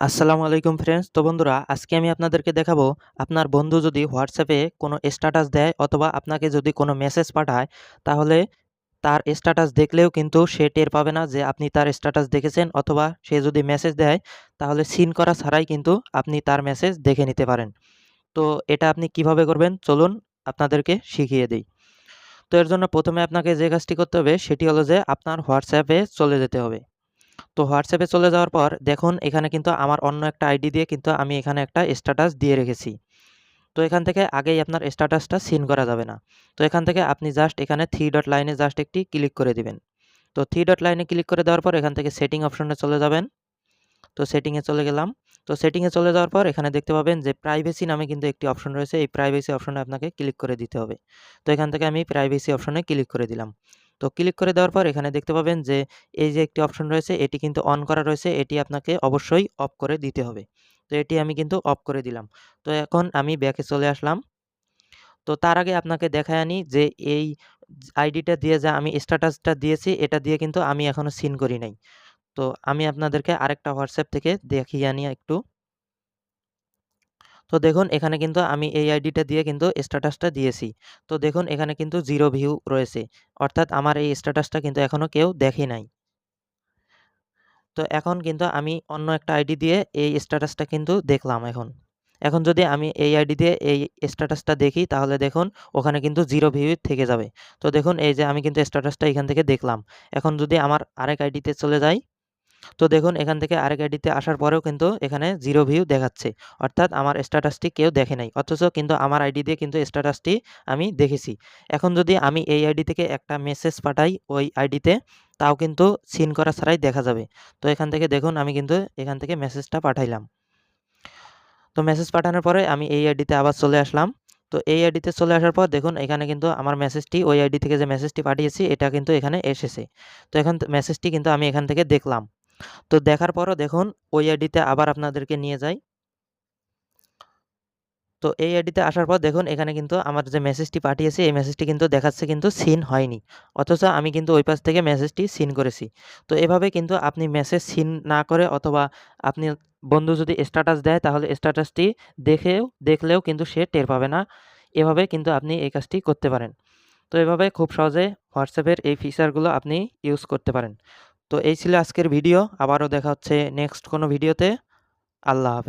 আসসালামু আলাইকুম ফ্রেন্ডস। তো বন্ধুরা, আজকে আমি আপনাদেরকে দেখাবো আপনার বন্ধু যদি হোয়াটসঅ্যাপে কোনো স্ট্যাটাস দেয় অথবা আপনাকে যদি কোনো মেসেজ পাঠায়, তাহলে তার স্ট্যাটাস দেখলেও কিন্তু সে টের পাবে না যে আপনি তার স্ট্যাটাস দেখেছেন, অথবা সে যদি মেসেজ দেয় তাহলে সিন করা ছাড়াই কিন্তু আপনি তার মেসেজ দেখে নিতে পারেন। তো এটা আপনি কিভাবে করবেন চলুন আপনাদেরকে শিখিয়ে দেই। তো এর জন্য প্রথমে আপনাকে যে কাজটি করতে হবে সেটি হলো যে আপনার হোয়াটসঅ্যাপে চলে যেতে হবে। তো হোয়াটসঅ্যাপে চলে যাওয়ার পর দেখুন এখানে কিন্তু আমার অন্য একটা আইডি দিয়ে কিন্তু আমি এখানে একটা স্ট্যাটাস দিয়ে রেখেছি। তো এখান থেকে আগেই আপনার স্ট্যাটাসটা সিন করা যাবে না। তো এখান থেকে আপনি জাস্ট এখানে 3 ডট লাইনে জাস্ট একটি ক্লিক করে দিবেন। তো 3 ডট লাইনে ক্লিক করে দেওয়ার পর এখান থেকে সেটিং অপশনে চলে যাবেন। তো সেটিংয়ে চলে গেলাম। তো সেটিংয়ে চলে যাওয়ার পর এখানে দেখতে পাবেন যে প্রাইভেসি নামে কিন্তু একটি অপশন রয়েছে। এই প্রাইভেসি অপশনে আপনাকে ক্লিক করে দিতে হবে। তো এখান থেকে আমি প্রাইভেসি অপশনে ক্লিক করে দিলাম। তো ক্লিক করে দেওয়ার পর এখানে দেখতে পাবেন যে এই যে একটি অপশন রয়েছে এটি কিন্তু অন করা রয়েছে, এটি আপনাকে অবশ্যই অফ করে দিতে হবে। তো এটি আমি কিন্তু অফ করে দিলাম। তো এখন আমি ব্যাকে চলে আসলাম। তো তার আগে আপনাকে দেখায় আনি যে এই আইডিটা দিয়ে যা আমি স্ট্যাটাসটা দিয়েছি এটা দিয়ে কিন্তু আমি এখনো সিন করি নাই। তো আমি আপনাদেরকে আরেকটা হোয়াটসঅ্যাপ থেকে দেখিয়ে আনি একটু। তো দেখুন এখানে কিন্তু আমি এই আইডিটা দিয়ে কিন্তু স্ট্যাটাসটা দিয়েছি। তো দেখুন এখানে কিন্তু 0 ভিউ রয়েছে। অর্থাৎ আমার এই স্ট্যাটাসটা কিন্তু এখনো কেউ দেখে নাই। তো এখন কিন্তু আমি অন্য একটা আইডি দিয়ে এই স্ট্যাটাসটা কিন্তু দেখলাম এখন। এখন যদি আমি এই আইডি দিয়ে এই স্ট্যাটাসটা দেখি তাহলে দেখুন ওখানে কিন্তু 0 ভিউ থেকে যাবে। তো দেখুন এই যে আমি কিন্তু স্ট্যাটাসটা এখান থেকে দেখলাম। এখন যদি আমার আরেক আইডিতে চলে যাই, তো দেখুন এখান থেকে আরেক আইডিতে আসার পরেও কিন্তু এখানে 0 ভিউ দেখাচ্ছে। অর্থাৎ আমার স্ট্যাটাসটি কেউ দেখে নাই। অথচ কিন্তু আমার আইডি দিয়ে কিন্তু স্ট্যাটাসটি আমি দেখেছি। এখন যদি আমি এই আইডি থেকে একটা মেসেজ পাঠাই ওই আইডিতে, তাও কিন্তু সিন করা ছাড়াই দেখা যাবে। তো এখান থেকে দেখুন আমি কিন্তু এখান থেকে মেসেজটা পাঠাইলাম। তো মেসেজ পাঠানোর পরে আমি এই আইডিতে আবার চলে আসলাম। তো এই আইডিতে চলে আসার পর দেখুন এখানে কিন্তু আমার মেসেজটি ওই আইডি থেকে যে মেসেজটি পাঠিয়েছি এটা কিন্তু এখানে এসেছে। তো এখন মেসেজটি কিন্তু আমি এখান থেকে দেখলাম। তো দেখার পরও দেখুন ওই আইডিতে আবার আপনাদেরকে নিয়ে যাই। তো এই আইডিতে আসার পর দেখুন এখানে কিন্তু আমার যে মেসেজটি পাঠিয়েছি এই মেসেজটি কিন্তু দেখাচ্ছে কিন্তু সিন হয়নি। অথচ আমি কিন্তু ওই পাশ থেকে মেসেজটি সিন করেছি। তো এভাবে কিন্তু আপনি মেসেজ সিন না করে অথবা আপনি বন্ধু যদি স্ট্যাটাস দেয় তাহলে স্ট্যাটাসটি দেখলেও কিন্তু সে টের পাবে না। এভাবে কিন্তু আপনি এই কাজটি করতে পারেন। তো এভাবে খুব সহজে হোয়াটসঅ্যাপের এই ফিচারগুলো আপনি ইউজ করতে পারেন। তো এই ছিল আজকের ভিডিও। আবারও দেখা হচ্ছে নেক্সট কোনো ভিডিওতে। আল্লাহ হাফেজ।